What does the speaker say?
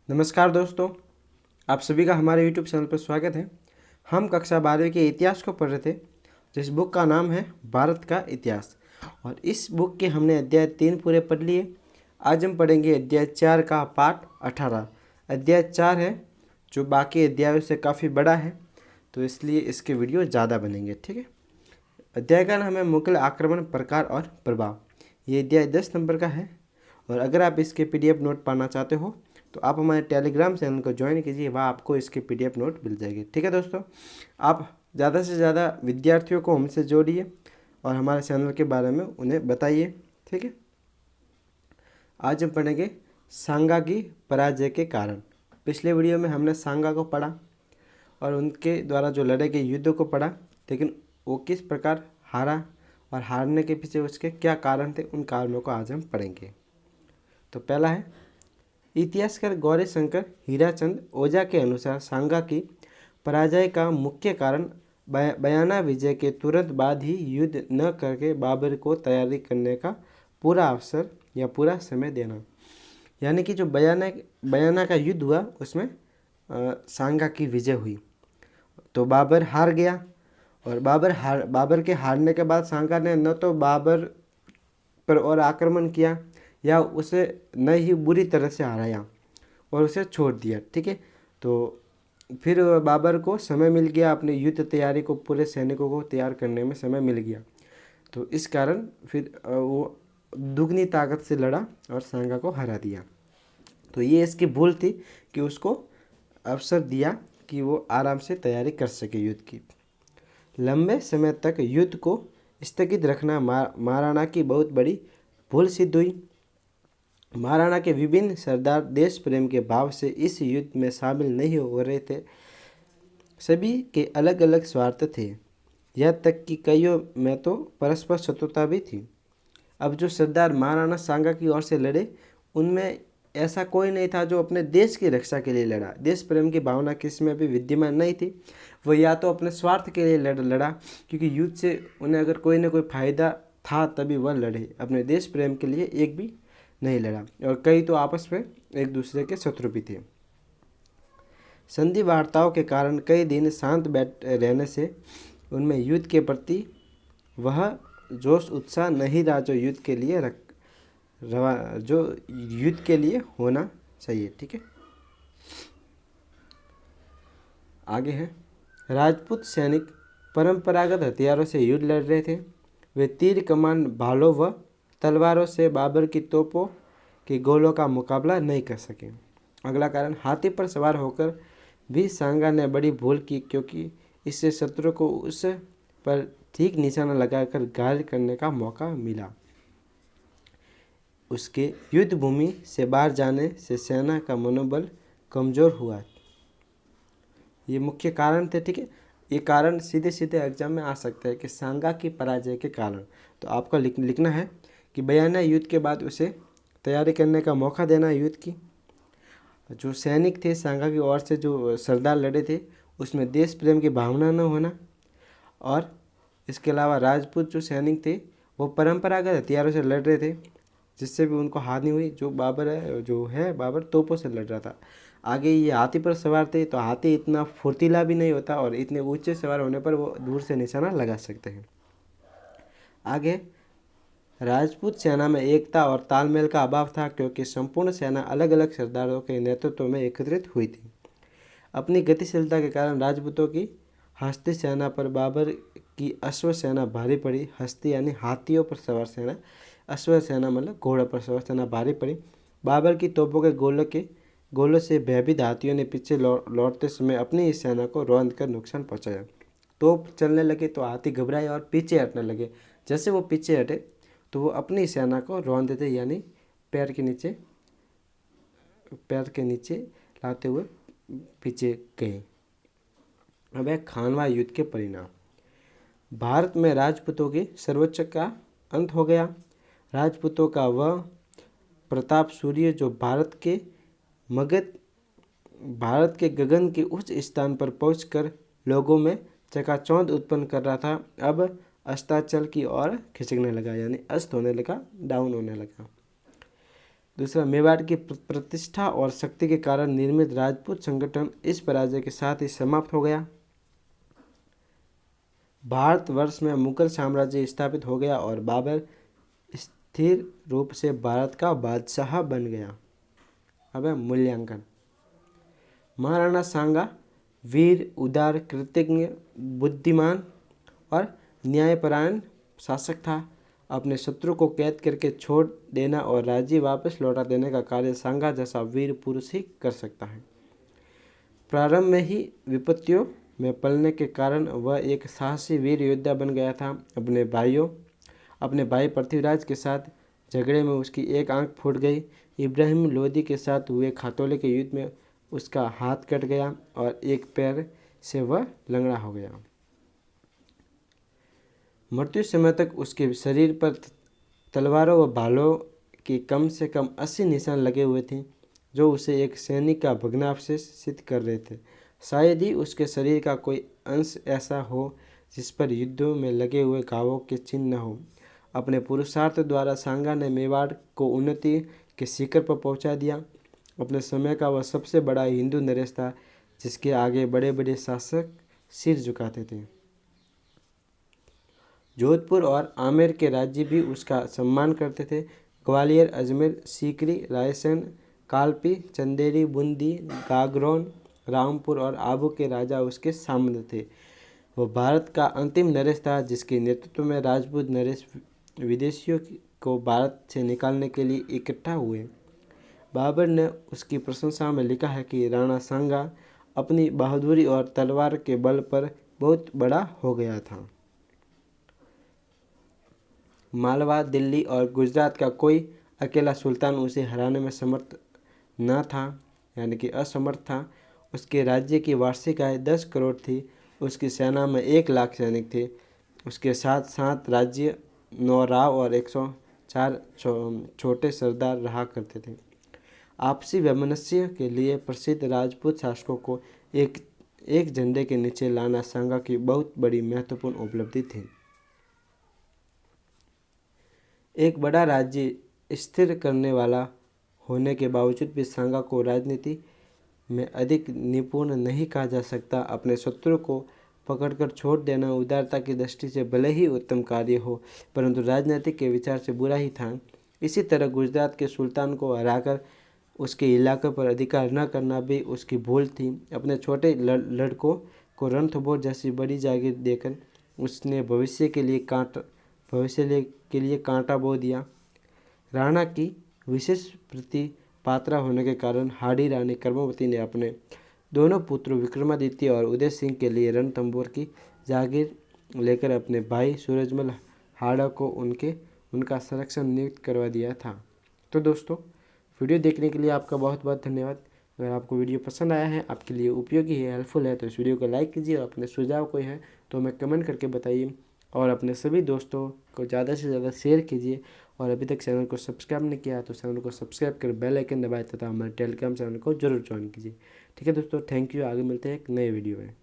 नमस्कार दोस्तों, आप सभी का हमारे यूट्यूब चैनल पर स्वागत है। हम कक्षा 12वीं के इतिहास को पढ़ रहे थे, जिस बुक का नाम है भारत का इतिहास। और इस बुक के हमने अध्याय 3 पूरे पढ़ लिए। आज हम पढ़ेंगे अध्याय 4 का पाठ 18। अध्याय 4 है जो बाकी अध्यायों से काफ़ी बड़ा है, तो इसलिए इसके वीडियो ज़्यादा बनेंगे। ठीक है। अध्याय का नाम है मुगल आक्रमण, प्रकार और प्रभाव। ये अध्याय 10 नंबर का है। और अगर आप इसके PDF नोट पाना चाहते हो तो आप हमारे टेलीग्राम चैनल को ज्वाइन कीजिए, वहाँ आपको इसके PDF नोट मिल जाएगी। ठीक है दोस्तों, आप ज़्यादा से ज़्यादा विद्यार्थियों को हमसे जोड़िए और हमारे चैनल के बारे में उन्हें बताइए। ठीक है। आज हम पढ़ेंगे सांगा की पराजय के कारण। पिछले वीडियो में हमने सांगा को पढ़ा और उनके द्वारा जो लड़े गए युद्ध को पढ़ा, लेकिन वो किस प्रकार हारा और हारने के पीछे उसके क्या कारण थे, उन कारणों को आज हम पढ़ेंगे। तो पहला है, इतिहासकार गौरी शंकर हीराचंद ओझा के अनुसार सांगा की पराजय का मुख्य कारण बयाना विजय के तुरंत बाद ही युद्ध न करके बाबर को तैयारी करने का पूरा अवसर या पूरा समय देना। यानी कि जो बयाना का युद्ध हुआ उसमें सांगा की विजय हुई तो बाबर हार गया। और बाबर के हारने के बाद सांगा ने न तो बाबर पर और आक्रमण किया या उसे न ही बुरी तरह से हराया और उसे छोड़ दिया। ठीक है। तो फिर बाबर को समय मिल गया, अपने युद्ध तैयारी को, पूरे सैनिकों को तैयार करने में समय मिल गया। तो इस कारण फिर वो दुगनी ताकत से लड़ा और सांगा को हरा दिया। तो ये इसकी भूल थी कि उसको अवसर दिया कि वो आराम से तैयारी कर सके युद्ध की। लंबे समय तक युद्ध को स्थगित रखना महाराणा की बहुत बड़ी भूल सिद्ध हुई। महाराणा के विभिन्न सरदार देश प्रेम के भाव से इस युद्ध में शामिल नहीं हो रहे थे। सभी के अलग अलग स्वार्थ थे, यहाँ तक कि कईयों में तो परस्पर शत्रुता भी थी। अब जो सरदार महाराणा सांगा की ओर से लड़े, उनमें ऐसा कोई नहीं था जो अपने देश की रक्षा के लिए लड़ा। देश प्रेम की भावना किसी में भी विद्यमान नहीं थी। वो या तो अपने स्वार्थ के लिए लड़ा, क्योंकि युद्ध से उन्हें अगर कोई ना कोई फायदा था तभी वह लड़े। अपने देश प्रेम के लिए एक भी नहीं लड़ा। और कई तो आपस में एक दूसरे के शत्रु भी थे। संधि वार्ताओं के कारण कई दिन शांत बैठ रहने से उनमें युद्ध के प्रति वह जोश उत्साह नहीं रहा जो युद्ध के लिए होना चाहिए। ठीक है। आगे है, राजपूत सैनिक परंपरागत हथियारों से युद्ध लड़ रहे थे। वे तीर कमान, भालों व तलवारों से बाबर की तोपों के गोलों का मुकाबला नहीं कर सके। अगला कारण, हाथी पर सवार होकर भी सांगा ने बड़ी भूल की, क्योंकि इससे शत्रु को उस पर ठीक निशाना लगाकर घायल करने का मौका मिला। उसके युद्ध भूमि से बाहर जाने से सेना का मनोबल कमजोर हुआ। ये मुख्य कारण थे। ठीक है। ये कारण सीधे सीधे एग्जाम में आ सकते हैं कि सांगा की पराजय के कारण। तो आपको लिखना है कि बयाना युद्ध के बाद उसे तैयारी करने का मौका देना युद्ध की। जो सैनिक थे सांगा की ओर से, जो सरदार लड़े थे, उसमें देश प्रेम की भावना न होना। और इसके अलावा राजपूत जो सैनिक थे वो परंपरागत हथियारों से लड़ रहे थे, जिससे भी उनको हानि हुई। बाबर तोपों से लड़ रहा था। आगे ये हाथी पर सवार थे, तो हाथी इतना फुर्तीला भी नहीं होता और इतने ऊंचे सवार होने पर वो दूर से निशाना लगा सकते हैं। आगे, राजपूत सेना में एकता और तालमेल का अभाव था, क्योंकि संपूर्ण सेना अलग अलग सरदारों के नेतृत्व में एकत्रित हुई थी। अपनी गतिशीलता के कारण राजपूतों की हस्ती सेना पर बाबर की अश्व सेना भारी पड़ी। हस्ती यानी हाथियों पर सवार सेना, अश्व सेना मतलब घोड़ों पर सवार सेना भारी पड़ी। बाबर की तोपों के गोलों से भयभीत हाथियों ने पीछे लौटते समय अपनी इस सेना को रौंद कर नुकसान पहुंचाया। तोप चलने लगे तो हाथी घबराए और पीछे हटने लगे। जैसे वो पीछे हटे तो वो अपनी सेना को रौंद देते, यानी पैर के नीचे लाते हुए पीछे गए। अब है खानवा युद्ध के परिणाम। भारत में राजपूतों के सर्वोच्च का अंत हो गया। राजपूतों का वह प्रताप सूर्य जो भारत के गगन के उच्च स्थान पर पहुंचकर लोगों में चकाचौंध उत्पन्न कर रहा था, अब अस्ताचल की ओर खिसकने लगा, यानी अस्त होने लगा, डाउन होने लगा। दूसरा, मेवाड़ की प्रतिष्ठा और शक्ति के कारण निर्मित राजपूत संगठन इस पराजय के साथ ही समाप्त हो गया। भारतवर्ष में मुगल साम्राज्य स्थापित हो गया और बाबर स्थिर रूप से भारत का बादशाह बन गया। अब है मूल्यांकन। महाराणा सांगा वीर, उदार, कृतज्ञ, बुद्धिमान और न्यायपरायण शासक था। अपने शत्रु को कैद करके छोड़ देना और राज्य वापस लौटा देने का कार्य सांगा जैसा वीर पुरुष ही कर सकता है। प्रारंभ में ही विपत्तियों में पलने के कारण वह एक साहसी वीर योद्धा बन गया था। अपने भाई पृथ्वीराज के साथ झगड़े में उसकी एक आंख फूट गई। इब्राहिम लोदी के साथ हुए खातौले के युद्ध में उसका हाथ कट गया और एक पैर से वह लंगड़ा हो गया। मृत्यु समय तक उसके शरीर पर तलवारों व भालों के कम से कम 80 निशान लगे हुए थे, जो उसे एक सैनिक का भग्नावशेष सिद्ध कर रहे थे। शायद ही उसके शरीर का कोई अंश ऐसा हो जिस पर युद्धों में लगे हुए घावों के चिन्ह न हो। अपने पुरुषार्थ द्वारा सांगा ने मेवाड़ को उन्नति के शिखर पर पहुंचा दिया। अपने समय का वह सबसे बड़ा हिंदू नरेश था, जिसके आगे बड़े बड़े शासक सिर झुकाते थे। जोधपुर और आमेर के राज्य भी उसका सम्मान करते थे। ग्वालियर, अजमेर, सीकरी, रायसेन, कालपी, चंदेरी, बूंदी, गागरोन, रामपुर और आबू के राजा उसके सामंत थे। वह भारत का अंतिम नरेश था, जिसके नेतृत्व में राजपूत नरेश विदेशियों को भारत से निकालने के लिए इकट्ठा हुए। बाबर ने उसकी प्रशंसा में लिखा है कि राणा सांगा अपनी बहादुरी और तलवार के बल पर बहुत बड़ा हो गया था। मालवा, दिल्ली और गुजरात का कोई अकेला सुल्तान उसे हराने में समर्थ न था, यानी कि असमर्थ था। उसके राज्य की वार्षिक आय 10 करोड़ थी। उसकी सेना में 1 लाख सैनिक थे। उसके साथ 7 राज्य, 9 राव और 104 छोटे सरदार रहा करते थे। आपसी वैमनस्य के लिए प्रसिद्ध राजपूत शासकों को एक झंडे के नीचे लाना सांगा की बहुत बड़ी महत्वपूर्ण उपलब्धि थी। एक बड़ा राज्य स्थिर करने वाला होने के बावजूद भी सांगा को राजनीति में अधिक निपुण नहीं कहा जा सकता। अपने शत्रु को पकड़कर छोड़ देना उदारता की दृष्टि से भले ही उत्तम कार्य हो, परंतु राजनीतिक के विचार से बुरा ही था। इसी तरह गुजरात के सुल्तान को हराकर उसके इलाके पर अधिकार न करना भी उसकी भूल थी। अपने छोटे लड़कों को रणथंभौर जैसी बड़ी जागीर देकर उसने भविष्य के लिए कांटा बो दिया। राणा की विशेष प्रीति पात्रा होने के कारण हाड़ी रानी कर्मवती ने अपने दोनों पुत्रों विक्रमादित्य और उदय सिंह के लिए रणथंभौर की जागीर लेकर अपने भाई सूरजमल हाड़ा को उनका संरक्षण नियुक्त करवा दिया था। तो दोस्तों, वीडियो देखने के लिए आपका बहुत बहुत धन्यवाद। अगर आपको वीडियो पसंद आया है, आपके लिए उपयोगी है, हेल्पफुल है, तो इस वीडियो को लाइक कीजिए और अपने सुझाव कोई है तो हमें कमेंट करके बताइए और अपने सभी दोस्तों को ज़्यादा से ज़्यादा शेयर कीजिए। और अभी तक चैनल को सब्सक्राइब नहीं किया तो चैनल को सब्सक्राइब कर बेल आइकन दबाए तथा हमारे टेलीग्राम चैनल को जरूर ज्वाइन कीजिए। ठीक है दोस्तों, थैंक यू। आगे मिलते हैं एक नए वीडियो में।